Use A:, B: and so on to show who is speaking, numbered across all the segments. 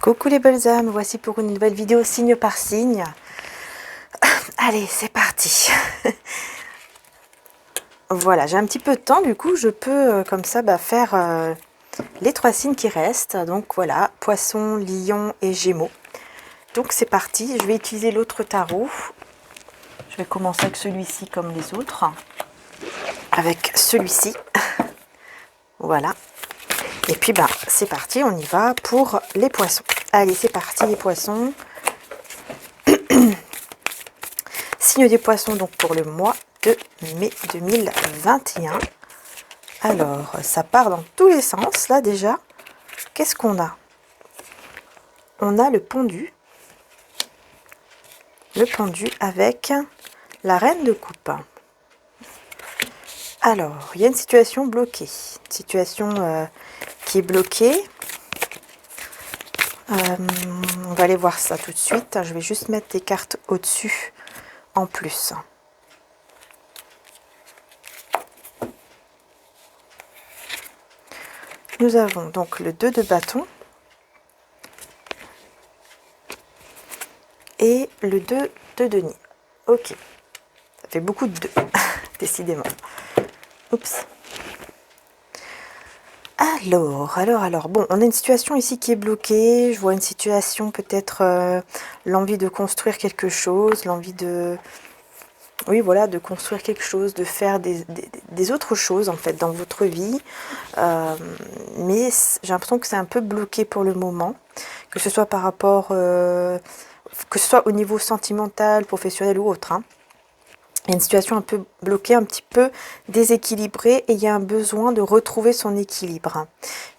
A: Coucou les belles âmes, voici pour une nouvelle vidéo signe par signe. Allez, c'est parti. Voilà, j'ai un petit peu de temps, du coup je peux comme ça faire les trois signes qui restent. Donc voilà, Poisson, Lion et Gémeaux. Donc c'est parti, je vais utiliser l'autre tarot. Je vais commencer avec celui-ci comme les autres. Avec celui-ci. Voilà. Et puis c'est parti, on y va pour les poissons. Allez, c'est parti les poissons. Signe des poissons donc pour le mois de mai 2021. Alors, ça part dans tous les sens là déjà. Qu'est-ce qu'on a? On a le pendu. Le pendu avec la reine de coupe. Alors, il y a une situation bloquée. Une situation qui est bloquée. On va aller voir ça tout de suite. Je vais juste mettre des cartes au-dessus en plus. Nous avons donc le 2 de bâton et le 2 de denier. Ok, ça fait beaucoup de 2, décidément. Oups. Alors, bon, on a une situation ici qui est bloquée. Je vois une situation peut-être l'envie de construire quelque chose, l'envie de... Oui, voilà, de construire quelque chose, de faire des autres choses en fait dans votre vie. Mais j'ai l'impression que c'est un peu bloqué pour le moment, que ce soit par rapport, que ce soit au niveau sentimental, professionnel ou autre. Il y a une situation un peu bloquée, un petit peu déséquilibrée et il y a un besoin de retrouver son équilibre.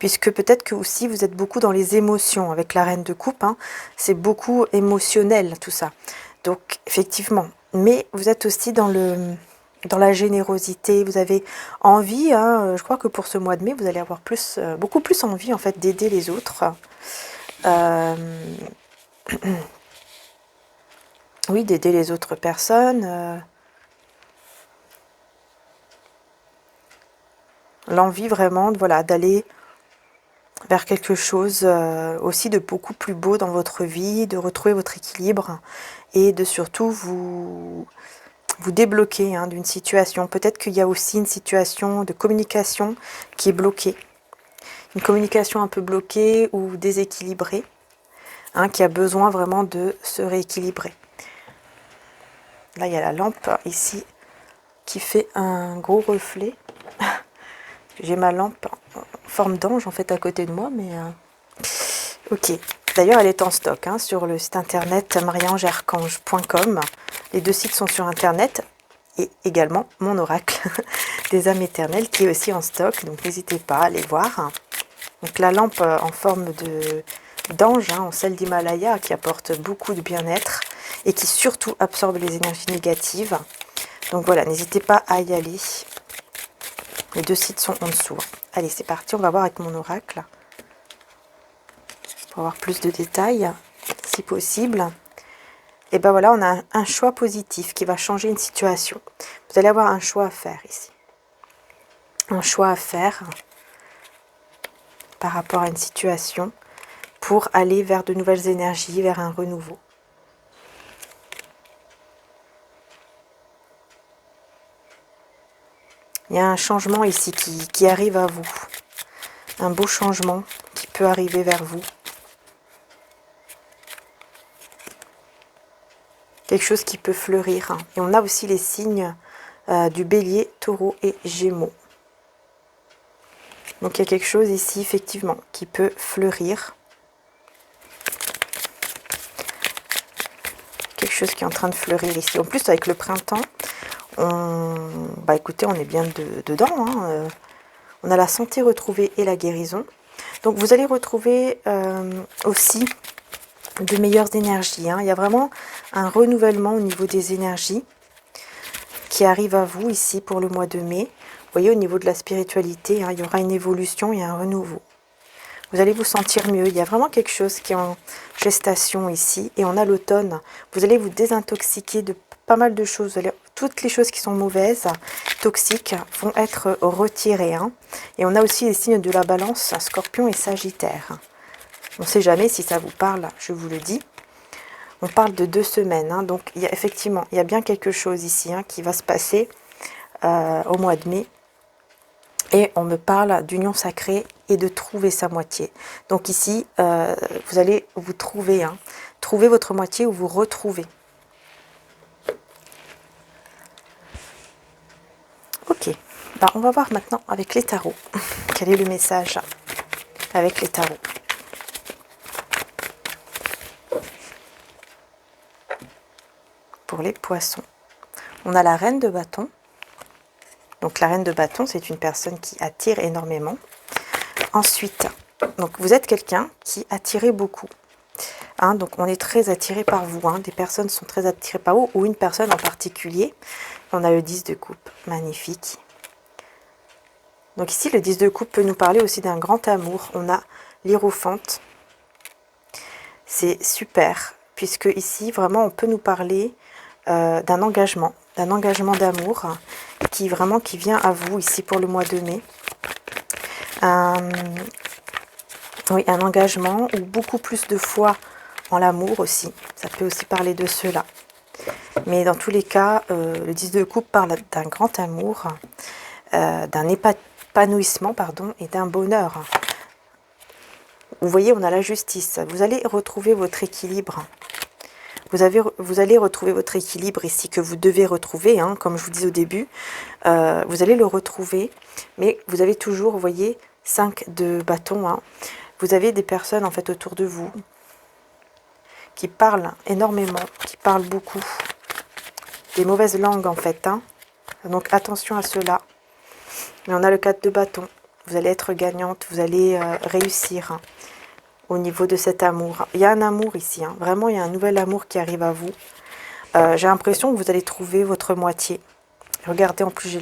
A: Puisque peut-être que aussi vous êtes beaucoup dans les émotions avec la reine de coupe. C'est beaucoup émotionnel tout ça. Donc effectivement, mais vous êtes aussi dans la générosité, vous avez envie, je crois que pour ce mois de mai, vous allez avoir beaucoup plus envie en fait d'aider les autres. Oui, d'aider les autres personnes. L'envie vraiment d'aller vers quelque chose aussi de beaucoup plus beau dans votre vie, de retrouver votre équilibre et de surtout vous débloquer d'une situation. Peut-être qu'il y a aussi une situation de communication qui est bloquée. Une communication un peu bloquée ou déséquilibrée, qui a besoin vraiment de se rééquilibrer. Là, il y a la lampe ici qui fait un gros reflet. J'ai ma lampe en forme d'ange en fait à côté de moi, mais ok. D'ailleurs, elle est en stock sur le site internet mariangearchange.com. Les deux sites sont sur internet et également mon oracle des âmes éternelles qui est aussi en stock. Donc n'hésitez pas à aller voir. Donc la lampe en forme d'ange, en sel d'Himalaya, qui apporte beaucoup de bien-être et qui surtout absorbe les énergies négatives. Donc voilà, n'hésitez pas à y aller. Les deux sites sont en dessous. Allez, c'est parti, on va voir avec mon oracle. Pour avoir plus de détails, si possible. Et ben voilà, on a un choix positif qui va changer une situation. Vous allez avoir un choix à faire ici. Un choix à faire par rapport à une situation pour aller vers de nouvelles énergies, vers un renouveau. Il y a un changement ici qui arrive à vous. Un beau changement qui peut arriver vers vous. Quelque chose qui peut fleurir. Et on a aussi les signes du bélier, taureau et gémeaux. Donc il y a quelque chose ici, effectivement, qui peut fleurir. Quelque chose qui est en train de fleurir ici. En plus, avec le printemps, écoutez, on est bien dedans. On a la santé retrouvée et la guérison. Donc vous allez retrouver aussi de meilleures énergies. Il y a vraiment un renouvellement au niveau des énergies qui arrive à vous ici pour le mois de mai. Vous voyez, au niveau de la spiritualité, il y aura une évolution et un renouveau. Vous allez vous sentir mieux. Il y a vraiment quelque chose qui est en gestation ici. Et on a l'automne. Vous allez vous désintoxiquer de pas mal de choses. Toutes les choses qui sont mauvaises, toxiques, vont être retirées. Et on a aussi les signes de la balance, Scorpion et Sagittaire. On ne sait jamais si ça vous parle, je vous le dis. On parle de 2 semaines, hein, donc effectivement, il y a bien quelque chose ici hein, qui va se passer au mois de mai. Et on me parle d'union sacrée et de trouver sa moitié. Donc ici, vous allez vous trouver, hein, trouver votre moitié ou vous retrouver. Ok, bah, on va voir maintenant avec les tarots. Quel est le message avec les tarots? Pour les poissons. On a la reine de bâton. Donc la reine de bâton, c'est une personne qui attire énormément. Ensuite, donc vous êtes quelqu'un qui attire beaucoup. Hein, donc on est très attiré par vous. Hein. Des personnes sont très attirées par vous ou une personne en particulier. On a le 10 de coupe, magnifique. Donc ici, le 10 de coupe peut nous parler aussi d'un grand amour. On a l'hiérophante. C'est super, puisque ici, vraiment, on peut nous parler d'un engagement d'amour qui vient à vous ici pour le mois de mai. Oui, un engagement ou beaucoup plus de foi en l'amour aussi. Ça peut aussi parler de cela. Mais dans tous les cas, le 10 de coupe parle d'un grand amour, d'un épanouissement, pardon, et d'un bonheur. Vous voyez, on a la justice. Vous allez retrouver votre équilibre. Vous allez retrouver votre équilibre ici que vous devez retrouver, hein, comme je vous dis au début. Vous allez le retrouver, mais vous avez toujours, vous voyez, 5 de bâton. Hein. Vous avez des personnes en fait autour de vous qui parlent énormément, qui parlent beaucoup. Des mauvaises langues en fait. Hein. Donc attention à cela. Mais on a le 4 de bâton. Vous allez être gagnante, vous allez réussir. Hein. Au niveau de cet amour. Il y a un amour ici, hein. Vraiment il y a un nouvel amour qui arrive à vous. J'ai l'impression que vous allez trouver votre moitié. Regardez, en plus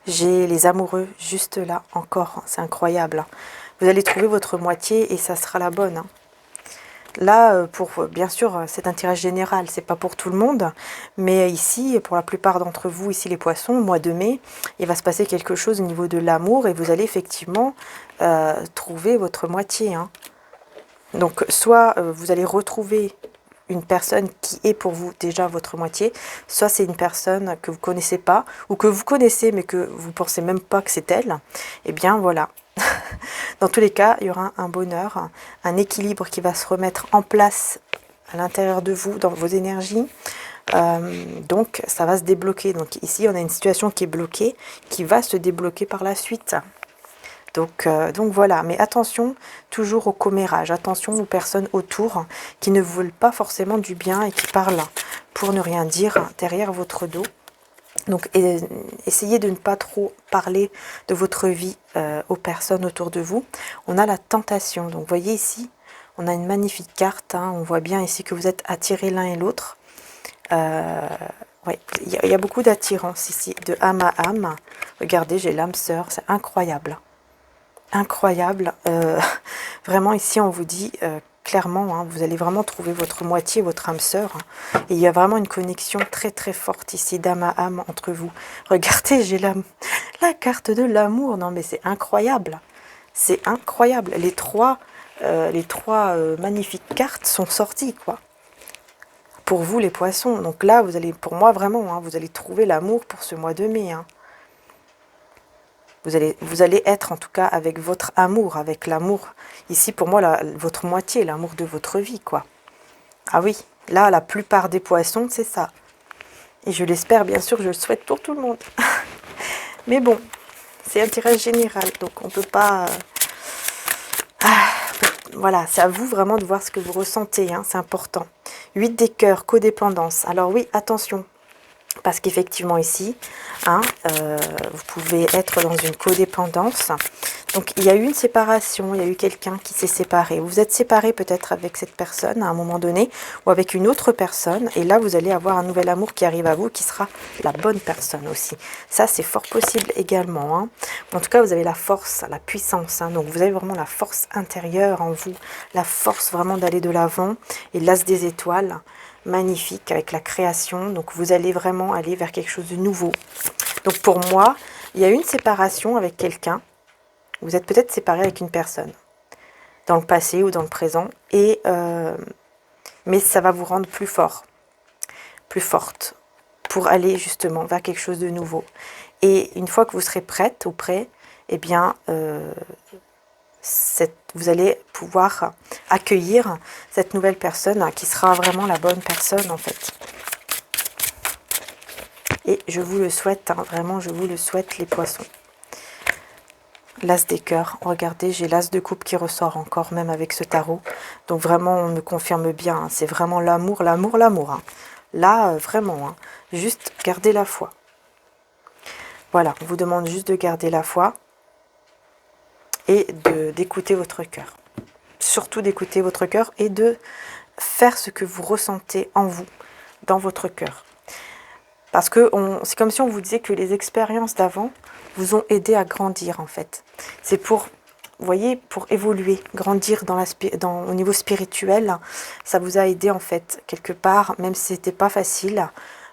A: j'ai les amoureux juste là, encore, c'est incroyable. Hein. Vous allez trouver votre moitié et ça sera la bonne. Hein. Là, bien sûr, c'est un tirage général, c'est pas pour tout le monde, mais ici, pour la plupart d'entre vous, ici les poissons, au mois de mai, il va se passer quelque chose au niveau de l'amour et vous allez effectivement trouver votre moitié. Hein. Donc, soit vous allez retrouver une personne qui est pour vous déjà votre moitié, soit c'est une personne que vous ne connaissez pas, ou que vous connaissez mais que vous ne pensez même pas que c'est elle. Eh bien, voilà. Dans tous les cas, il y aura un bonheur, un équilibre qui va se remettre en place à l'intérieur de vous, dans vos énergies. Donc, ça va se débloquer. Donc, ici, on a une situation qui est bloquée, qui va se débloquer par la suite. Donc voilà, mais attention toujours au commérage, attention aux personnes autour qui ne veulent pas forcément du bien et qui parlent pour ne rien dire derrière votre dos. Donc essayez de ne pas trop parler de votre vie aux personnes autour de vous. On a la tentation, donc vous voyez ici, on a une magnifique carte, hein, on voit bien ici que vous êtes attirés l'un et l'autre. Ouais, il y a beaucoup d'attirance ici, de âme à âme. Regardez, j'ai l'âme sœur, c'est incroyable. Incroyable. Vraiment ici on vous dit clairement, hein, vous allez vraiment trouver votre moitié, votre âme sœur. Hein, et il y a vraiment une connexion très très forte ici d'âme à âme entre vous. Regardez, j'ai la carte de l'amour. Non mais c'est incroyable. C'est incroyable. Les trois magnifiques cartes sont sorties quoi. Pour vous les poissons. Donc là vous allez, pour moi vraiment, hein, vous allez trouver l'amour pour ce mois de mai. Hein. Vous allez être en tout cas avec votre amour, avec l'amour. Ici pour moi, votre moitié, l'amour de votre vie, quoi. Ah oui, là la plupart des poissons, c'est ça. Et je l'espère, bien sûr, je le souhaite pour tout le monde. Mais bon, c'est un tirage général, donc on ne peut pas... Voilà, c'est à vous vraiment de voir ce que vous ressentez, hein, c'est important. 8 des cœurs, codépendance. Alors oui, attention. Parce qu'effectivement ici, hein, vous pouvez être dans une codépendance. Donc il y a eu une séparation, il y a eu quelqu'un qui s'est séparé. Vous êtes séparé peut-être avec cette personne à un moment donné ou avec une autre personne. Et là, vous allez avoir un nouvel amour qui arrive à vous qui sera la bonne personne aussi. Ça, c'est fort possible également. Hein. En tout cas, vous avez la force, la puissance. Hein. Donc vous avez vraiment la force intérieure en vous, la force vraiment d'aller de l'avant. Et l'as des étoiles, magnifique avec la création. Donc vous allez vraiment aller vers quelque chose de nouveau. Donc pour moi, il y a une séparation avec quelqu'un. Vous êtes peut-être séparé avec une personne. dans le passé ou dans le présent, et mais ça va vous rendre plus fort, plus forte, pour aller justement vers quelque chose de nouveau. Et une fois que vous serez prête ou prêt, eh bien, vous allez pouvoir accueillir cette nouvelle personne qui sera vraiment la bonne personne en fait. Et je vous le souhaite, hein, vraiment je vous le souhaite les poissons. L'as des cœurs, regardez, j'ai l'as de coupe qui ressort encore, même avec ce tarot. Donc vraiment, on me confirme bien, hein, c'est vraiment l'amour, l'amour, l'amour. Hein. Là, vraiment, hein, juste gardez la foi. Voilà, on vous demande juste de garder la foi et d'écouter votre cœur. Surtout d'écouter votre cœur et de faire ce que vous ressentez en vous, dans votre cœur. Parce que c'est comme si on vous disait que les expériences d'avant vous ont aidé à grandir en fait. C'est pour, vous voyez, pour évoluer, grandir au niveau spirituel. Ça vous a aidé en fait, quelque part, même si c'était pas facile.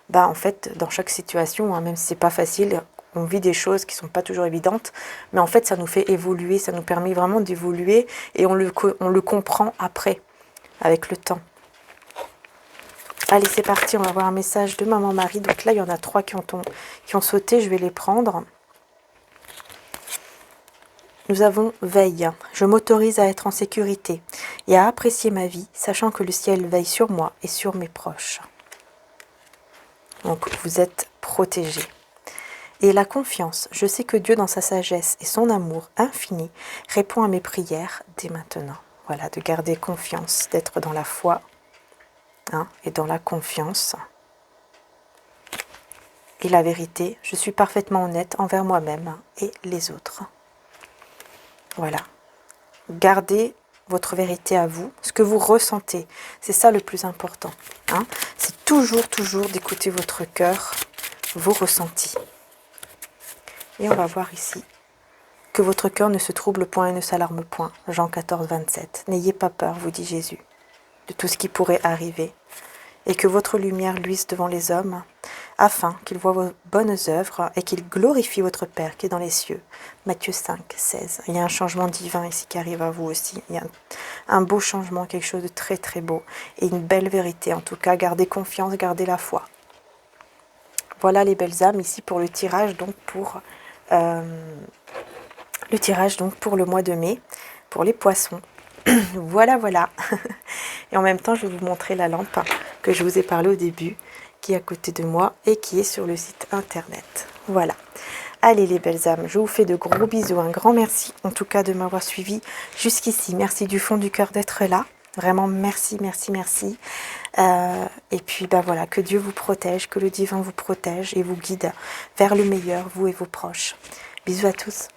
A: Bah en fait, dans chaque situation, hein, même si c'est pas facile, on vit des choses qui sont pas toujours évidentes. Mais en fait, ça nous fait évoluer, ça nous permet vraiment d'évoluer. Et on le comprend après, avec le temps. Allez, c'est parti, on va voir un message de Maman Marie. Donc là, il y en a 3 qui ont sauté, je vais les prendre. Nous avons veille. Je m'autorise à être en sécurité et à apprécier ma vie, sachant que le ciel veille sur moi et sur mes proches. Donc, vous êtes protégés. Et la confiance, je sais que Dieu, dans sa sagesse et son amour infini, répond à mes prières dès maintenant. Voilà, de garder confiance, d'être dans la foi. Hein, et dans la confiance et la vérité, je suis parfaitement honnête envers moi-même et les autres. Voilà. Gardez votre vérité à vous, ce que vous ressentez. C'est ça le plus important. Hein. C'est toujours d'écouter votre cœur, vos ressentis. Et on va voir ici que votre cœur ne se trouble point et ne s'alarme point. Jean 14, 27. N'ayez pas peur, vous dit Jésus, de tout ce qui pourrait arriver. Et que votre lumière luise devant les hommes, afin qu'ils voient vos bonnes œuvres et qu'ils glorifient votre Père qui est dans les cieux. Matthieu 5, 16. Il y a un changement divin ici qui arrive à vous aussi. Il y a un beau changement, quelque chose de très très beau. Et une belle vérité. En tout cas, gardez confiance, gardez la foi. Voilà les belles âmes ici pour le tirage, donc pour le mois de mai, pour les poissons. Voilà. Et en même temps, je vais vous montrer la lampe que je vous ai parlé au début, qui est à côté de moi et qui est sur le site internet. Voilà. Allez les belles âmes, je vous fais de gros bisous, un grand merci en tout cas de m'avoir suivi jusqu'ici. Merci du fond du cœur d'être là. Vraiment merci. Et puis voilà, que Dieu vous protège, que le divin vous protège et vous guide vers le meilleur, vous et vos proches. Bisous à tous.